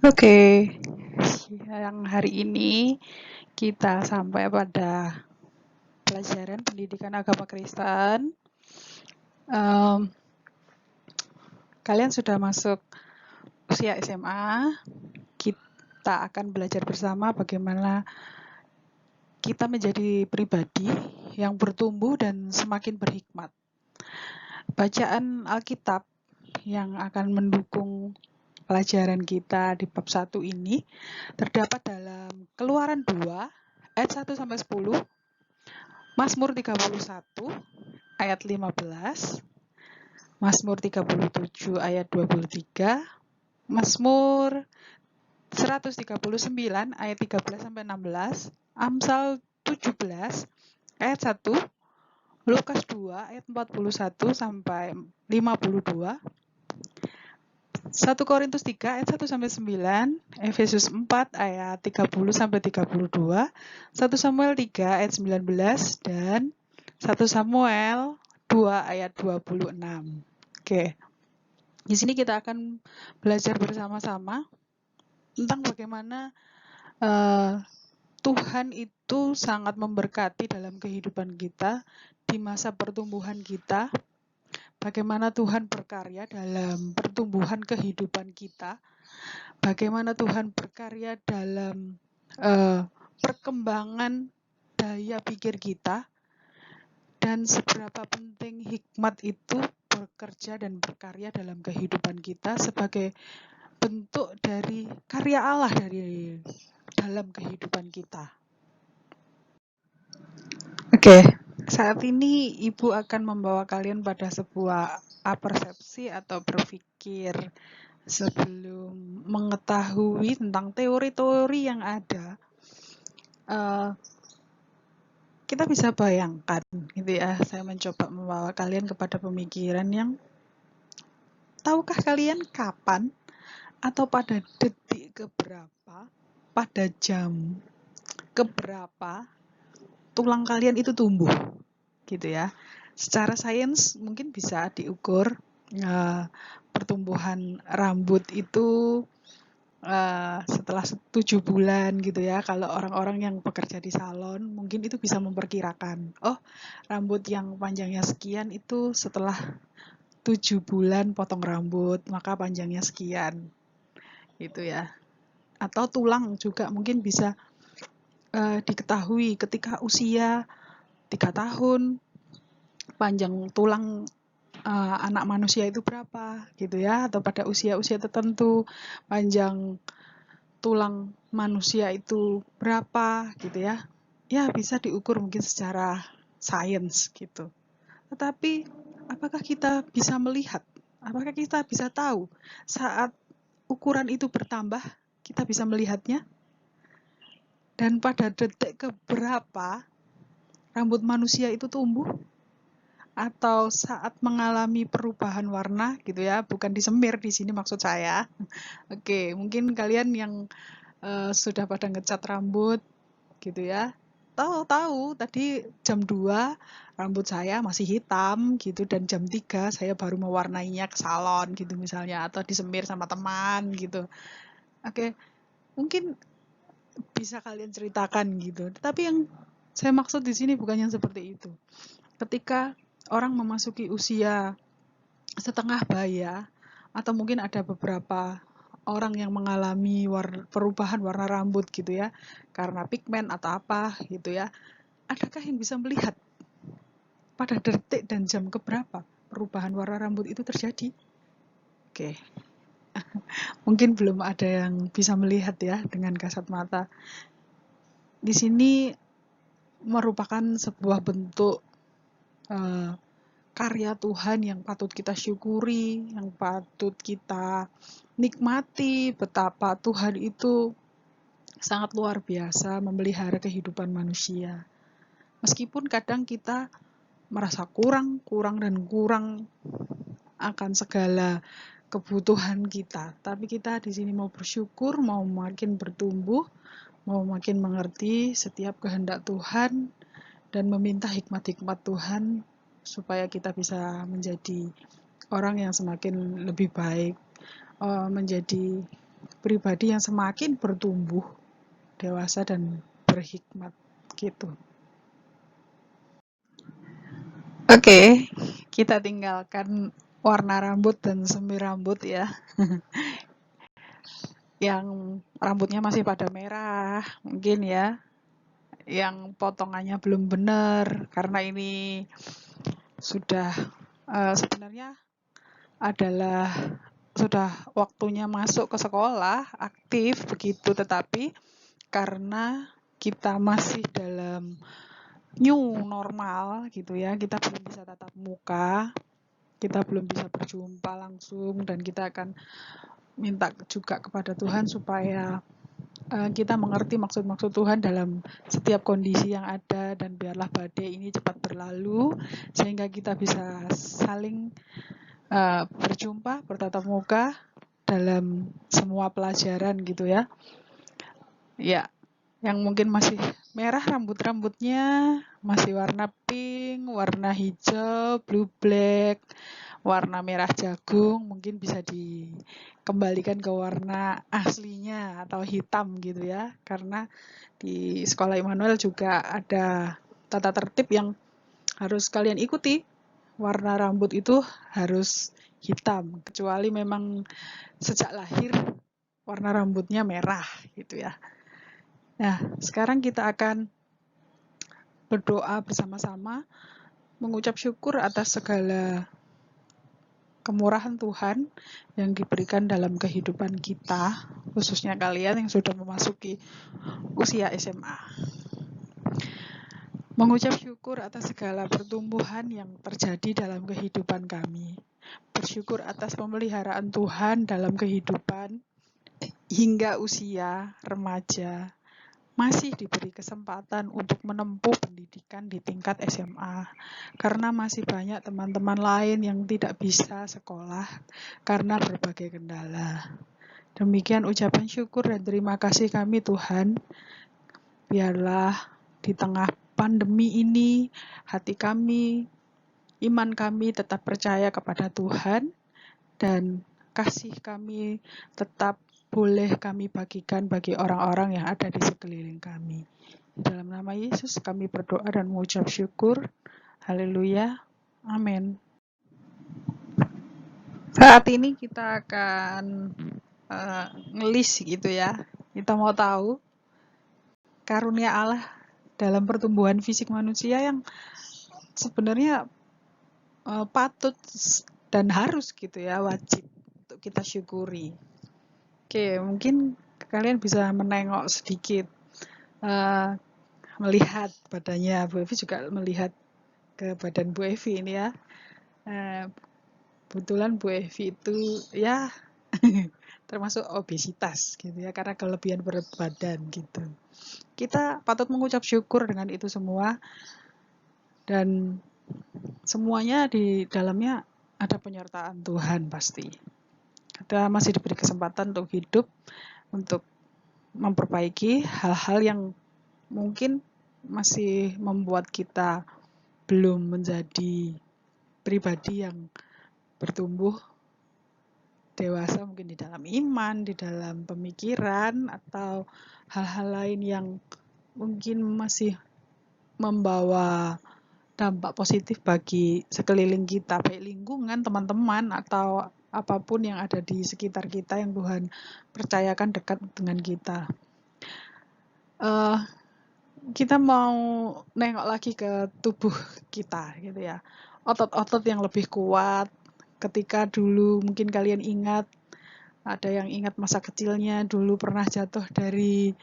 Oke, siang hari ini kita sampai pada pelajaran pendidikan agama Kristen. Kalian sudah masuk usia SMA, kita akan belajar bersama bagaimana kita menjadi pribadi yang bertumbuh dan semakin berhikmat. Bacaan Alkitab yang akan mendukung pelajaran kita di bab 1 ini terdapat dalam Keluaran 2 ayat 1 sampai 10, Mazmur 31 ayat 15, Mazmur 37 ayat 23, Mazmur 139 ayat 13 sampai 16, Amsal 17 ayat 1, Lukas 2 ayat 41 sampai 52, 1 Korintus 3 ayat 1 sampai 9, Efesus 4 ayat 30 sampai 32, 1 Samuel 3 ayat 19 dan 1 Samuel 2 ayat 26. Oke. Di sini kita akan belajar bersama-sama tentang bagaimana Tuhan itu sangat memberkati dalam kehidupan kita di masa pertumbuhan kita. Bagaimana Tuhan berkarya dalam pertumbuhan kehidupan kita, bagaimana Tuhan berkarya dalam perkembangan daya pikir kita, dan seberapa penting hikmat itu bekerja dan berkarya dalam kehidupan kita sebagai bentuk dari karya Allah dari dalam kehidupan kita. Oke. Saat ini Ibu akan membawa kalian pada sebuah persepsi atau berpikir sebelum mengetahui tentang teori-teori yang ada. Kita bisa bayangkan gitu ya, saya mencoba membawa kalian kepada pemikiran yang tahukah kalian kapan atau pada detik keberapa, pada jam keberapa tulang kalian itu tumbuh gitu ya. Secara sains mungkin bisa diukur pertumbuhan rambut itu setelah 7 bulan gitu ya. Kalau orang-orang yang bekerja di salon mungkin itu bisa memperkirakan, oh rambut yang panjangnya sekian itu setelah 7 bulan potong rambut maka panjangnya sekian gitu ya. Atau tulang juga mungkin bisa diketahui ketika usia 3 tahun panjang tulang anak manusia itu berapa gitu ya, atau pada usia-usia tertentu panjang tulang manusia itu berapa gitu ya. Ya bisa diukur mungkin secara sains gitu. Tetapi apakah kita bisa melihat, apakah kita bisa tahu saat ukuran itu bertambah, kita bisa melihatnya? Dan pada detik keberapa rambut manusia itu tumbuh? Atau saat mengalami perubahan warna gitu ya, bukan disemir di sini maksud saya. Oke, mungkin kalian yang sudah pada ngecat rambut gitu ya, tahu tadi jam 2 rambut saya masih hitam gitu, dan jam 3 saya baru mewarnainya ke salon gitu misalnya, atau disemir sama teman gitu. Oke, mungkin bisa kalian ceritakan gitu. Tetapi yang saya maksud di sini bukan yang seperti itu. Ketika orang memasuki usia setengah baya, atau mungkin ada beberapa orang yang mengalami perubahan warna rambut gitu ya, karena pigmen atau apa gitu ya, adakah yang bisa melihat pada detik dan jam keberapa perubahan warna rambut itu terjadi? Oke. Mungkin belum ada yang bisa melihat ya dengan kasat mata. Di sini merupakan sebuah bentuk karya Tuhan yang patut kita syukuri, yang patut kita nikmati, betapa Tuhan itu sangat luar biasa memelihara kehidupan manusia. Meskipun kadang kita merasa kurang akan segala kebutuhan kita, tapi kita di sini mau bersyukur, mau makin bertumbuh, mau makin mengerti setiap kehendak Tuhan, dan meminta hikmat-hikmat Tuhan supaya kita bisa menjadi orang yang semakin lebih baik, menjadi pribadi yang semakin bertumbuh, dewasa dan berhikmat gitu. Oke, kita tinggalkan warna rambut dan semi rambut ya. Yang rambutnya masih pada merah, mungkin ya. Yang potongannya belum benar, karena ini sudah sebenarnya adalah sudah waktunya masuk ke sekolah, aktif begitu, tetapi karena kita masih dalam new normal gitu ya, kita belum bisa tatap muka, kita belum bisa berjumpa langsung, dan kita akan minta juga kepada Tuhan supaya kita mengerti maksud-maksud Tuhan dalam setiap kondisi yang ada, dan biarlah badai ini cepat berlalu sehingga kita bisa saling berjumpa, bertatap muka dalam semua pelajaran gitu ya. Ya, yang mungkin masih merah rambut-rambutnya, masih warna pink, warna hijau, blue black, warna merah jagung, mungkin bisa dikembalikan ke warna aslinya atau hitam gitu ya. Karena di sekolah Immanuel juga ada tata tertib yang harus kalian ikuti. Warna rambut itu harus hitam, kecuali memang sejak lahir warna rambutnya merah gitu ya. Nah, sekarang kita akan berdoa bersama-sama, mengucap syukur atas segala kemurahan Tuhan yang diberikan dalam kehidupan kita, khususnya kalian yang sudah memasuki usia SMA. Mengucap syukur atas segala pertumbuhan yang terjadi dalam kehidupan kami. Bersyukur atas pemeliharaan Tuhan dalam kehidupan hingga usia remaja, masih diberi kesempatan untuk menempuh pendidikan di tingkat SMA, karena masih banyak teman-teman lain yang tidak bisa sekolah karena berbagai kendala. Demikian ucapan syukur dan terima kasih kami Tuhan. Biarlah di tengah pandemi ini, hati kami, iman kami tetap percaya kepada Tuhan, dan kasih kami tetap boleh kami bagikan bagi orang-orang yang ada di sekeliling kami. Di dalam nama Yesus kami berdoa dan mengucap syukur. Haleluya. Amin. Saat ini kita akan ngelis gitu ya. Kita mau tahu karunia Allah dalam pertumbuhan fisik manusia yang sebenarnya patut dan harus gitu ya, wajib untuk kita syukuri. Oke, mungkin kalian bisa menengok sedikit, melihat badannya Bu Evi, juga melihat ke badan Bu Evi ini ya. Kebetulan Bu Evi itu ya termasuk obesitas gitu ya, karena kelebihan berat badan gitu. Kita patut mengucap syukur dengan itu semua, dan semuanya di dalamnya ada penyertaan Tuhan pasti. Kita masih diberi kesempatan untuk hidup, untuk memperbaiki hal-hal yang mungkin masih membuat kita belum menjadi pribadi yang bertumbuh dewasa, mungkin di dalam iman, di dalam pemikiran, atau hal-hal lain yang mungkin masih membawa dampak positif bagi sekeliling kita, baik lingkungan, teman-teman, atau apapun yang ada di sekitar kita yang Tuhan percayakan dekat dengan kita. Kita mau nengok lagi ke tubuh kita gitu ya. Otot-otot yang lebih kuat. Ketika dulu mungkin kalian ingat, ada yang ingat masa kecilnya dulu pernah jatuh dari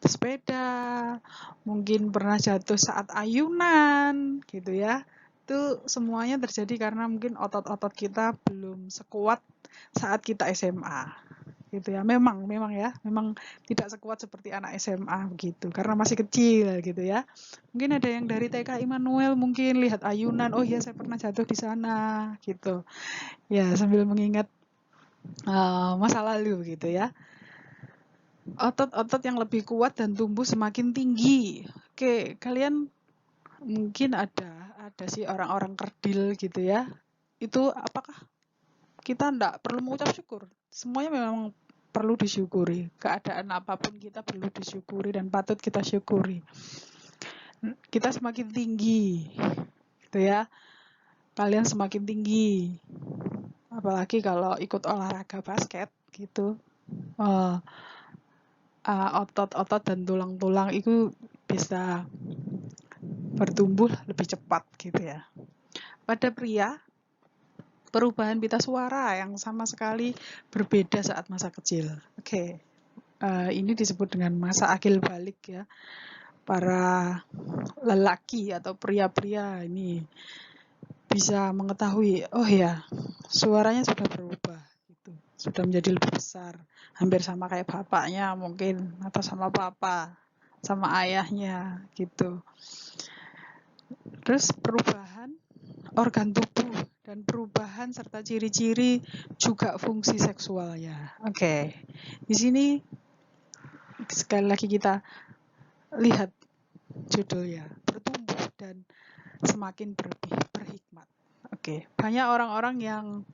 sepeda, mungkin pernah jatuh saat ayunan gitu ya. Itu semuanya terjadi karena mungkin otot-otot kita belum sekuat saat kita SMA gitu ya. Memang ya, memang tidak sekuat seperti anak SMA begitu, karena masih kecil gitu ya. Mungkin ada yang dari TK Immanuel mungkin lihat ayunan, oh iya saya pernah jatuh di sana gitu. Ya, sambil mengingat masa lalu gitu ya. Otot-otot yang lebih kuat dan tumbuh semakin tinggi. Oke, kalian mungkin ada sih orang-orang kerdil gitu ya. Itu apakah kita enggak perlu mengucap syukur? semuanya memang perlu disyukuri. Keadaan apapun kita perlu disyukuri dan patut kita syukuri. Kita semakin tinggi, gitu ya. Kalian semakin tinggi. Apalagi kalau ikut olahraga basket, gitu. Otot-otot dan tulang-tulang itu bisa bertumbuh lebih cepat, gitu ya. Pada pria, perubahan pita suara yang sama sekali berbeda saat masa kecil. Oke. Ini disebut dengan masa akil balik ya. Para lelaki atau pria-pria ini bisa mengetahui, oh ya, suaranya sudah berubah, gitu. Sudah menjadi lebih besar, hampir sama kayak bapaknya mungkin, atau sama papa, sama ayahnya, gitu. Terus perubahan organ tubuh dan perubahan serta ciri-ciri juga fungsi seksualnya. Oke. Di sini sekali lagi kita lihat judulnya, bertumbuh dan semakin berhikmat. Oke. Banyak orang-orang yang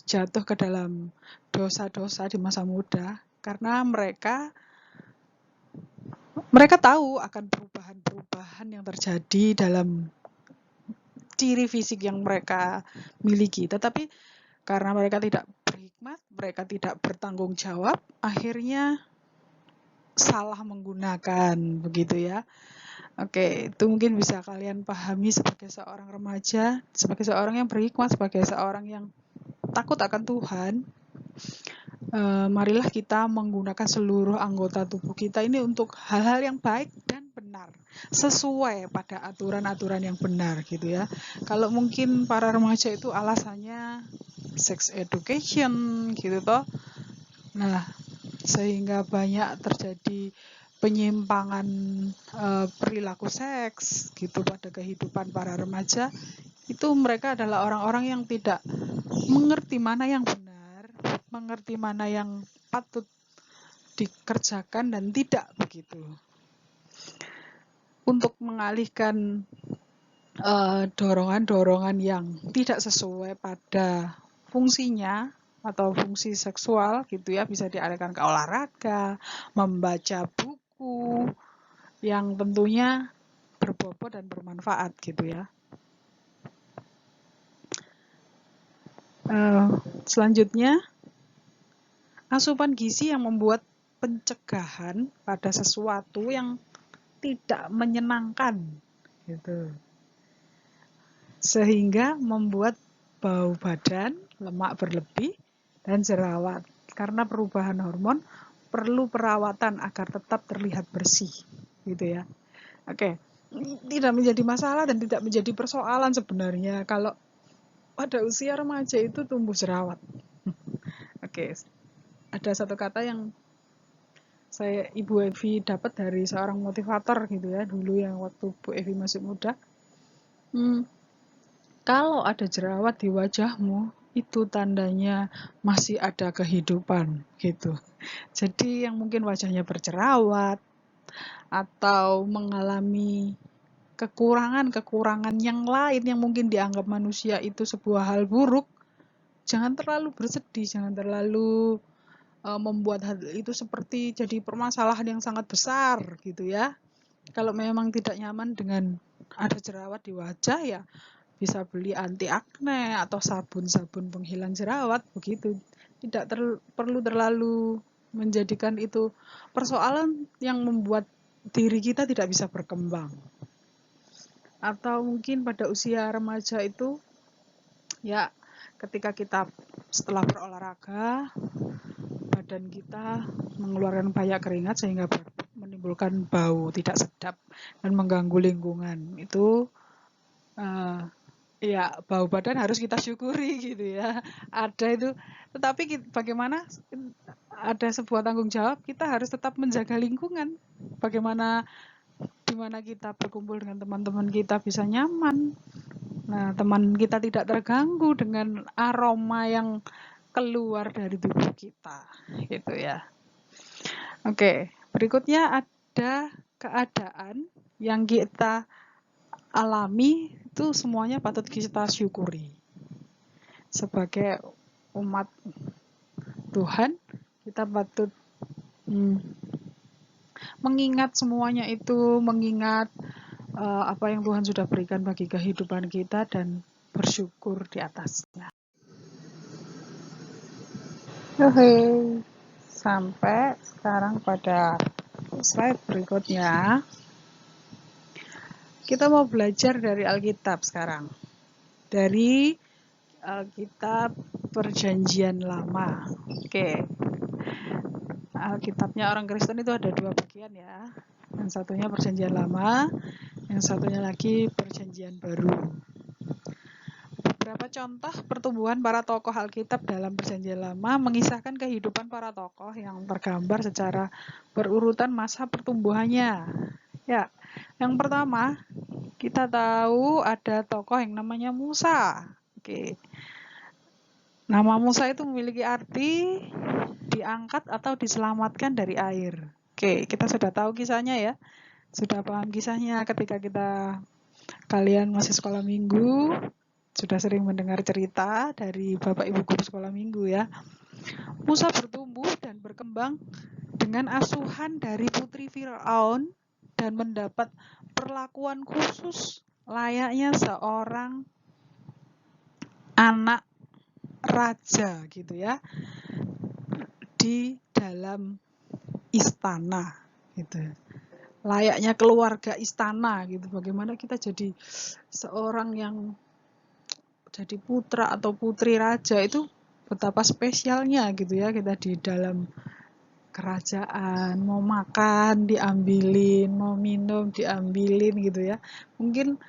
jatuh ke dalam dosa-dosa di masa muda karena mereka tahu akan perubahan-perubahan yang terjadi dalam ciri fisik yang mereka miliki, tetapi karena mereka tidak berhikmat, mereka tidak bertanggung jawab, akhirnya salah menggunakan, begitu ya. Oke, itu mungkin bisa kalian pahami sebagai seorang remaja, sebagai seorang yang berhikmat, sebagai seorang yang takut akan Tuhan. Marilah kita menggunakan seluruh anggota tubuh kita ini untuk hal-hal yang baik dan benar, sesuai pada aturan-aturan yang benar, gitu ya. Kalau mungkin para remaja itu alasannya sex education, gitu toh. Nah, sehingga banyak terjadi penyimpangan perilaku seks, gitu, pada kehidupan para remaja. Itu mereka adalah orang-orang yang tidak mengerti mana yang benar, mengerti mana yang patut dikerjakan dan tidak, begitu. Untuk mengalihkan dorongan-dorongan yang tidak sesuai pada fungsinya atau fungsi seksual, gitu ya, bisa dialihkan ke olahraga, membaca buku yang tentunya berbobot dan bermanfaat, gitu ya. Selanjutnya, asupan gizi yang membuat pencegahan pada sesuatu yang tidak menyenangkan, gitu. Sehingga membuat bau badan, lemak berlebih, dan jerawat. Karena perubahan hormon perlu perawatan agar tetap terlihat bersih, gitu ya. Oke, tidak menjadi masalah dan tidak menjadi persoalan sebenarnya kalau pada usia remaja itu tumbuh jerawat. Oke, ada satu kata yang Ibu Evi dapat dari seorang motivator, gitu ya, dulu yang waktu Bu Evi masih muda. Kalau ada jerawat di wajahmu, itu tandanya masih ada kehidupan, gitu. Jadi yang mungkin wajahnya berjerawat atau mengalami kekurangan-kekurangan yang lain yang mungkin dianggap manusia itu sebuah hal buruk, jangan terlalu bersedih, jangan terlalu membuat hal itu seperti jadi permasalahan yang sangat besar, gitu ya. Kalau memang tidak nyaman dengan ada jerawat di wajah, ya bisa beli anti akne atau sabun-sabun penghilang jerawat, begitu. Tidak perlu terlalu menjadikan itu persoalan yang membuat diri kita tidak bisa berkembang. Atau mungkin pada usia remaja itu, ya ketika kita setelah berolahraga, badan kita mengeluarkan banyak keringat sehingga menimbulkan bau tidak sedap dan mengganggu lingkungan. Itu ya, bau badan harus kita syukuri, gitu ya. Ada itu, tetapi bagaimana ada sebuah tanggung jawab, kita harus tetap menjaga lingkungan. Bagaimana dimana kita berkumpul dengan teman-teman kita bisa nyaman. Nah, teman kita tidak terganggu dengan aroma yang keluar dari tubuh kita, gitu ya. Oke, berikutnya ada keadaan yang kita alami, itu semuanya patut kita syukuri. Sebagai umat Tuhan, kita patut mengingat semuanya itu, mengingat apa yang Tuhan sudah berikan bagi kehidupan kita dan bersyukur di atasnya. Oke, sampai sekarang pada slide berikutnya. Kita mau belajar dari Alkitab sekarang. Dari Alkitab Perjanjian Lama. Oke. Alkitabnya orang Kristen itu ada 2 bagian ya. Yang satunya Perjanjian Lama, yang satunya lagi Perjanjian Baru. Beberapa contoh pertumbuhan para tokoh Alkitab dalam Perjanjian Lama mengisahkan kehidupan para tokoh yang tergambar secara berurutan masa pertumbuhannya. Ya, yang pertama kita tahu ada tokoh yang namanya Musa. Oke. Nama Musa itu memiliki arti diangkat atau diselamatkan dari air. Oke, kita sudah tahu kisahnya ya. Sudah paham kisahnya ketika kalian masih sekolah minggu, sudah sering mendengar cerita dari Bapak Ibu guru sekolah minggu ya. Musa bertumbuh dan berkembang dengan asuhan dari putri Firaun dan mendapat perlakuan khusus layaknya seorang anak raja gitu ya, di dalam istana gitu. Layaknya keluarga istana gitu. Bagaimana kita jadi seorang yang jadi putra atau putri raja itu betapa spesialnya gitu ya, kita di dalam kerajaan, mau makan diambilin, mau minum diambilin gitu ya. Mungkin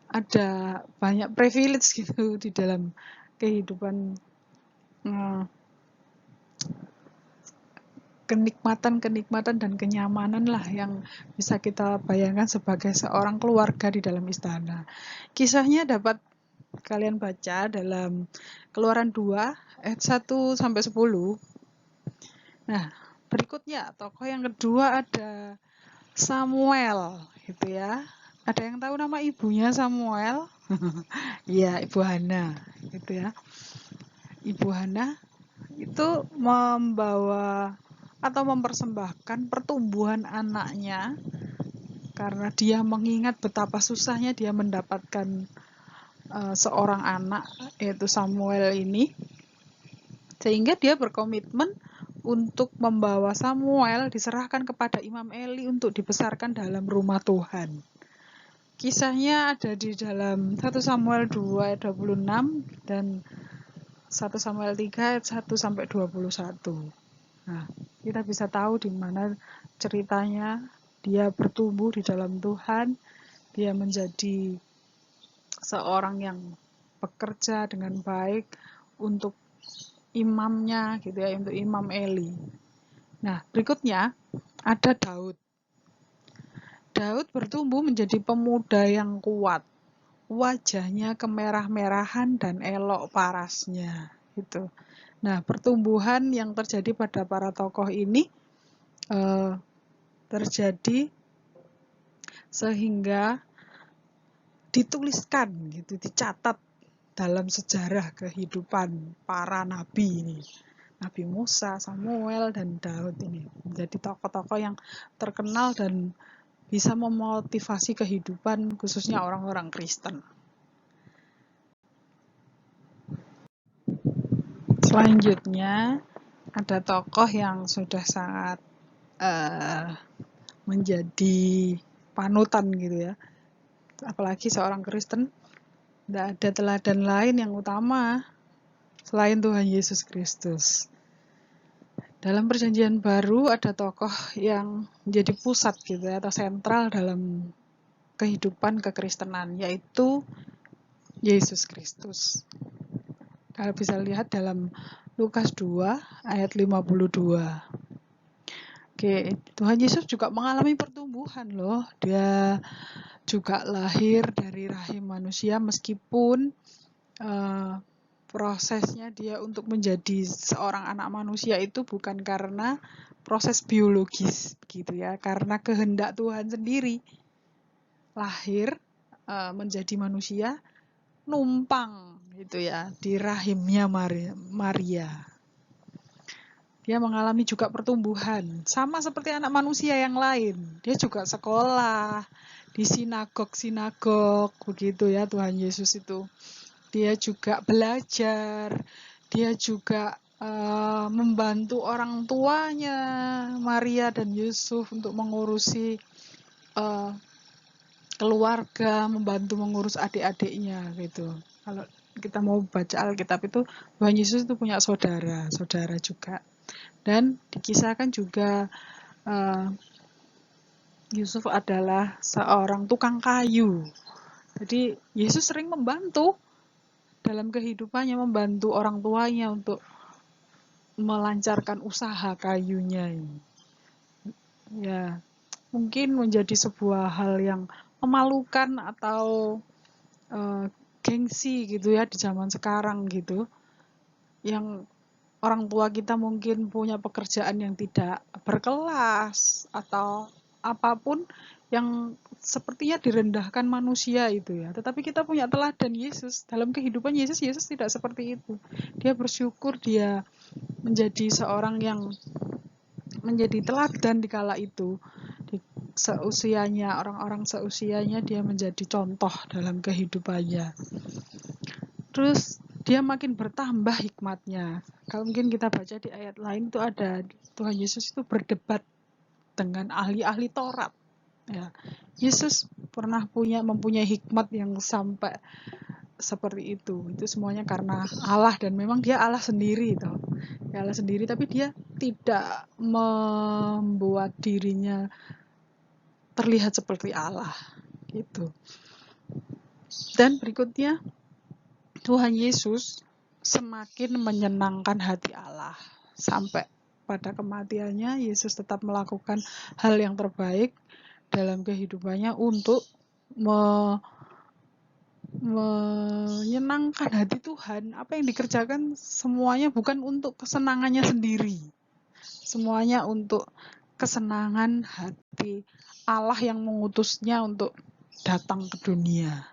ada banyak privilege gitu di dalam kehidupan, kenikmatan dan kenyamanan lah yang bisa kita bayangkan sebagai seorang keluarga di dalam istana. Kisahnya dapat kalian baca dalam Keluaran 2 ayat 1 sampai 10. Nah, berikutnya tokoh yang kedua ada Samuel gitu ya. Ada yang tahu nama ibunya Samuel? Iya, Ibu Hana gitu ya. Ibu Hana itu membawa atau mempersembahkan pertumbuhan anaknya karena dia mengingat betapa susahnya dia mendapatkan seorang anak, yaitu Samuel ini, sehingga dia berkomitmen untuk membawa Samuel diserahkan kepada Imam Eli untuk dibesarkan dalam rumah Tuhan. Kisahnya ada di dalam 1 Samuel 2 ayat 26 dan 1 Samuel 3 ayat 1 sampai 21. Nah, kita bisa tahu di mana ceritanya dia bertumbuh di dalam Tuhan, dia menjadi seorang yang bekerja dengan baik untuk imamnya gitu ya, untuk Imam Eli. Nah, berikutnya ada Daud. Daud bertumbuh menjadi pemuda yang kuat. Wajahnya kemerah-merahan dan elok parasnya gitu. Nah, pertumbuhan yang terjadi pada para tokoh ini terjadi sehingga dituliskan gitu, dicatat dalam sejarah kehidupan para nabi ini. Nabi Musa, Samuel, dan Daud ini menjadi tokoh-tokoh yang terkenal dan bisa memotivasi kehidupan khususnya orang-orang Kristen. Selanjutnya ada tokoh yang sudah sangat menjadi panutan gitu ya. Apalagi seorang Kristen, tidak ada teladan lain yang utama selain Tuhan Yesus Kristus. Dalam Perjanjian Baru ada tokoh yang menjadi pusat gitu ya, atau sentral dalam kehidupan kekristenan, yaitu Yesus Kristus. Kalau bisa lihat dalam Lukas 2 ayat 52. Oke, Tuhan Yesus juga mengalami pertumbuhan loh. Dia juga lahir dari rahim manusia meskipun prosesnya dia untuk menjadi seorang anak manusia itu bukan karena proses biologis gitu ya, karena kehendak Tuhan sendiri. Lahir menjadi manusia, numpang itu ya, di rahimnya Maria. Dia mengalami juga pertumbuhan, sama seperti anak manusia yang lain. Dia juga sekolah di sinagog begitu ya Tuhan Yesus itu. Dia juga belajar, dia juga membantu orang tuanya Maria dan Yusuf untuk mengurusi keluarga, membantu mengurus adik-adiknya gitu. Kalau kita mau baca Alkitab itu, Tuhan Yesus itu punya saudara juga. Dan dikisahkan juga Yusuf adalah seorang tukang kayu. Jadi Yesus sering membantu dalam kehidupannya, membantu orang tuanya untuk melancarkan usaha kayunya ini. Ya, mungkin menjadi sebuah hal yang memalukan atau gengsi gitu ya di zaman sekarang gitu. Yang orang tua kita mungkin punya pekerjaan yang tidak berkelas atau apapun yang sepertinya direndahkan manusia itu ya. Tetapi kita punya teladan Yesus. Dalam kehidupan Yesus tidak seperti itu. Dia bersyukur dia menjadi seorang yang menjadi teladan di kala itu. Di seusianya, orang-orang seusianya dia menjadi contoh dalam kehidupannya. Terus dia makin bertambah hikmatnya. Kalau mungkin kita baca di ayat lain itu ada Tuhan Yesus itu berdebat dengan ahli-ahli Taurat. Ya. Yesus pernah mempunyai hikmat yang sampai seperti itu. Itu semuanya karena Allah dan memang dia Allah sendiri toh. Dia Allah sendiri tapi dia tidak membuat dirinya terlihat seperti Allah gitu. Dan berikutnya Tuhan Yesus semakin menyenangkan hati Allah. Sampai pada kematiannya, Yesus tetap melakukan hal yang terbaik dalam kehidupannya untuk menyenangkan hati Tuhan. Apa yang dikerjakan semuanya bukan untuk kesenangannya sendiri. Semuanya untuk kesenangan hati Allah yang mengutusnya untuk datang ke dunia.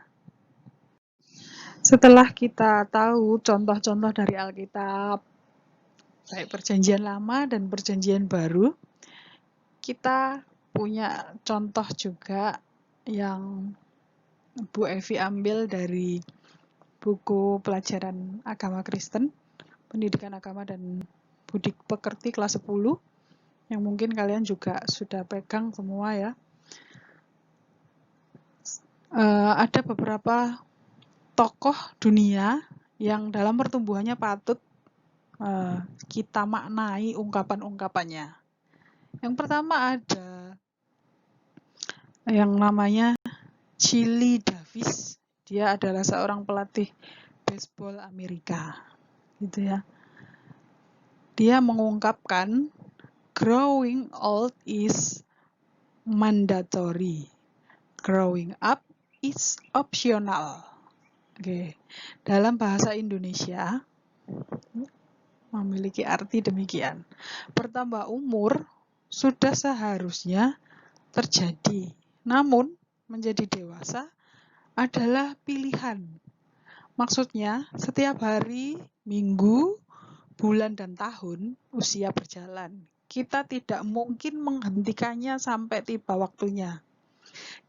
Setelah kita tahu contoh-contoh dari Alkitab, baik Perjanjian Lama dan Perjanjian Baru, kita punya contoh juga yang Bu Evi ambil dari buku pelajaran agama Kristen, pendidikan agama dan budi pekerti kelas 10, yang mungkin kalian juga sudah pegang semua ya. Ada beberapa tokoh dunia yang dalam pertumbuhannya patut kita maknai ungkapan-ungkapannya. Yang pertama ada yang namanya Chili Davis. Dia adalah seorang pelatih baseball Amerika. Gitu ya. Dia mengungkapkan growing old is mandatory. Growing up is optional. Oke. Dalam bahasa Indonesia memiliki arti demikian. Bertambah umur sudah seharusnya terjadi. Namun, menjadi dewasa adalah pilihan. Maksudnya, setiap hari, minggu, bulan, dan tahun usia berjalan. Kita tidak mungkin menghentikannya sampai tiba waktunya.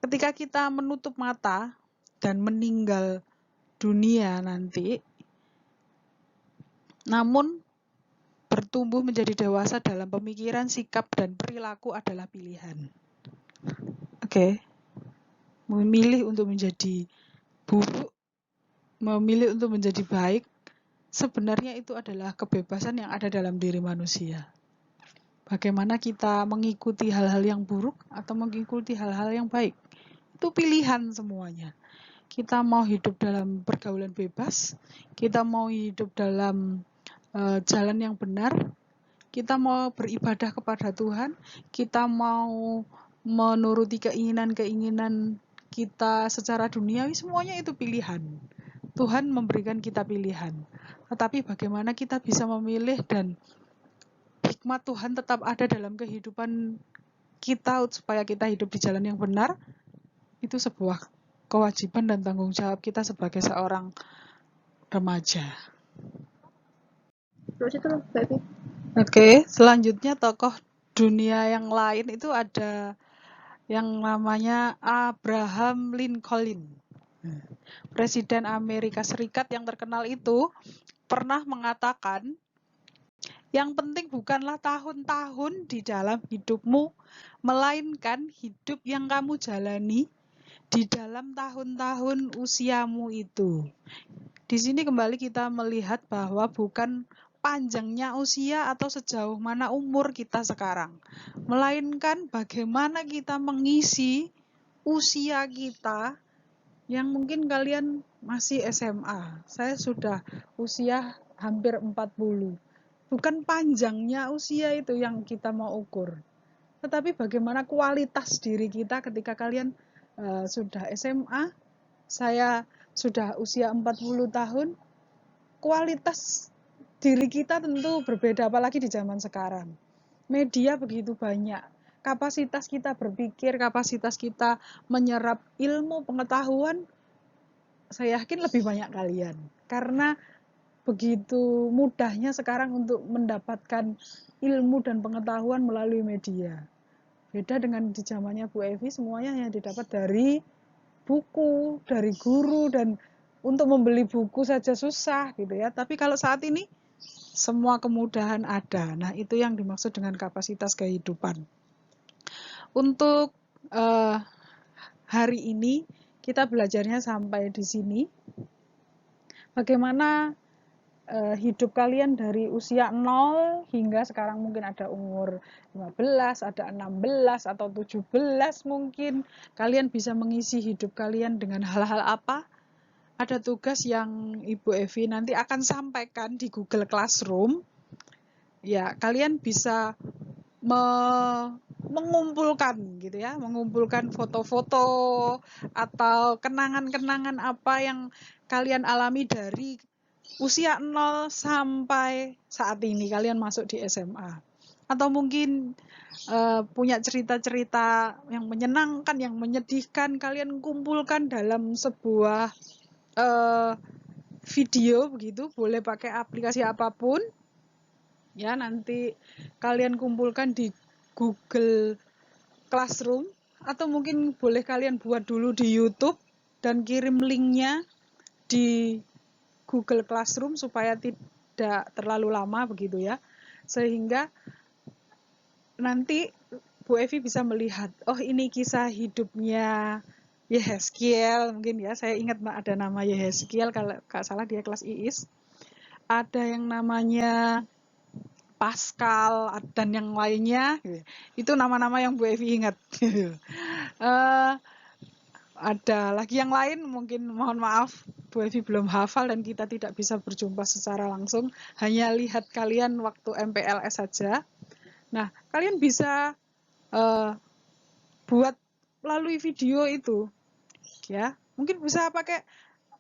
Ketika kita menutup mata dan meninggal dunia nanti, namun bertumbuh menjadi dewasa dalam pemikiran, sikap, dan perilaku adalah pilihan. Oke. Memilih untuk menjadi buruk, memilih untuk menjadi baik, sebenarnya itu adalah kebebasan yang ada dalam diri manusia. Bagaimana kita mengikuti hal-hal yang buruk atau mengikuti hal-hal yang baik, itu pilihan semuanya. Kita mau hidup dalam pergaulan bebas, kita mau hidup dalam jalan yang benar, kita mau beribadah kepada Tuhan, kita mau menuruti keinginan-keinginan kita secara duniawi, semuanya itu pilihan. Tuhan memberikan kita pilihan. Tetapi bagaimana kita bisa memilih dan hikmat Tuhan tetap ada dalam kehidupan kita supaya kita hidup di jalan yang benar, itu sebuah kewajiban dan tanggung jawab kita sebagai seorang remaja. Terus itu loh, Mbak Evi. Oke, selanjutnya tokoh dunia yang lain itu ada yang namanya Abraham Lincoln. Presiden Amerika Serikat yang terkenal itu pernah mengatakan, yang penting bukanlah tahun-tahun di dalam hidupmu, melainkan hidup yang kamu jalani di dalam tahun-tahun usiamu itu. Di sini kembali kita melihat bahwa bukan panjangnya usia atau sejauh mana umur kita sekarang, melainkan bagaimana kita mengisi usia kita yang mungkin kalian masih SMA. Saya sudah usia hampir 40. Bukan panjangnya usia itu yang kita mau ukur, tetapi bagaimana kualitas diri kita ketika kalian sudah SMA, saya sudah usia 40 tahun, kualitas diri kita tentu berbeda, apalagi di zaman sekarang. Media begitu banyak, kapasitas kita berpikir, kapasitas kita menyerap ilmu, pengetahuan, saya yakin lebih banyak kalian. Karena begitu mudahnya sekarang untuk mendapatkan ilmu dan pengetahuan melalui media. Beda dengan di zamannya Bu Evi, semuanya hanya didapat dari buku, dari guru, dan untuk membeli buku saja susah gitu ya. Tapi kalau saat ini semua kemudahan ada. Nah, itu yang dimaksud dengan kapasitas kehidupan. Untuk hari ini kita belajarnya sampai di sini. Bagaimana hidup kalian dari usia 0 hingga sekarang mungkin ada umur 15, ada 16 atau 17 mungkin. Kalian bisa mengisi hidup kalian dengan hal-hal apa? Ada tugas yang Ibu Evi nanti akan sampaikan di Google Classroom. Ya, kalian bisa mengumpulkan gitu ya, mengumpulkan foto-foto atau kenangan-kenangan apa yang kalian alami dari usia 0 sampai saat ini kalian masuk di SMA. Atau mungkin punya cerita-cerita yang menyenangkan, yang menyedihkan, kalian kumpulkan dalam sebuah video begitu, boleh pakai aplikasi apapun. Ya, nanti kalian kumpulkan di Google Classroom atau mungkin boleh kalian buat dulu di YouTube dan kirim linknya di Google Classroom supaya tidak terlalu lama begitu ya. Sehingga nanti Bu Evi bisa melihat, oh ini kisah hidupnya Yehezkiel mungkin ya. Saya ingat ada nama Yehezkiel, kalau nggak salah dia kelas IIS. Ada yang namanya Pascal dan yang lainnya, itu nama-nama yang Bu Evi ingat. Ada lagi yang lain, mungkin mohon maaf Bu Evi belum hafal dan kita tidak bisa berjumpa secara langsung, hanya lihat kalian waktu MPLS saja. Nah, kalian bisa buat melalui video itu, ya. Mungkin bisa pakai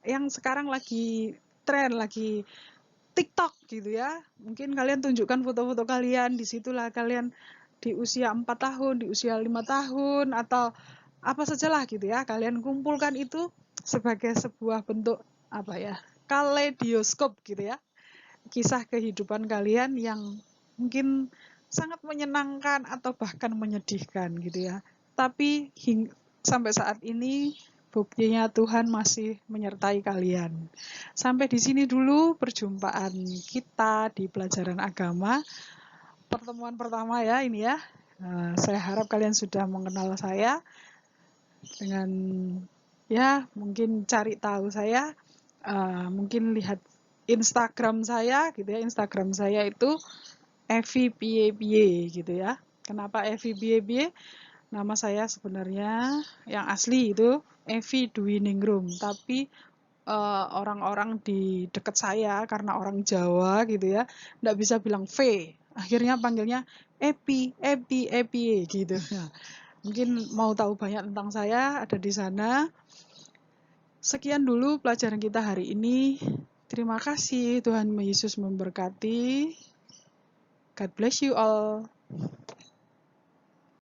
yang sekarang lagi tren, lagi TikTok gitu ya. Mungkin kalian tunjukkan foto-foto kalian, disitulah kalian di usia 4 tahun, di usia 5 tahun, atau apa sajalah gitu ya. Kalian kumpulkan itu sebagai sebuah bentuk apa ya, kaleidoskop gitu ya. Kisah kehidupan kalian yang mungkin sangat menyenangkan atau bahkan menyedihkan gitu ya. Tapi sampai saat ini buktinya Tuhan masih menyertai kalian. Sampai di sini dulu perjumpaan kita di pelajaran agama. Pertemuan pertama ya ini ya. Saya harap kalian sudah mengenal saya dengan ya mungkin cari tahu saya, mungkin lihat Instagram saya gitu ya. Instagram saya itu Evi Pie Pie gitu ya. Kenapa Evi Pie Pie? Nama saya sebenarnya yang asli itu Evi Dwi Ningrum, tapi orang-orang di dekat saya karena orang Jawa gitu ya, nggak bisa bilang V, akhirnya panggilnya Epi, Epi, Epi gitu. Nah, mungkin mau tahu banyak tentang saya ada di sana. Sekian dulu pelajaran kita hari ini. Terima kasih, Tuhan Yesus memberkati. God bless you all.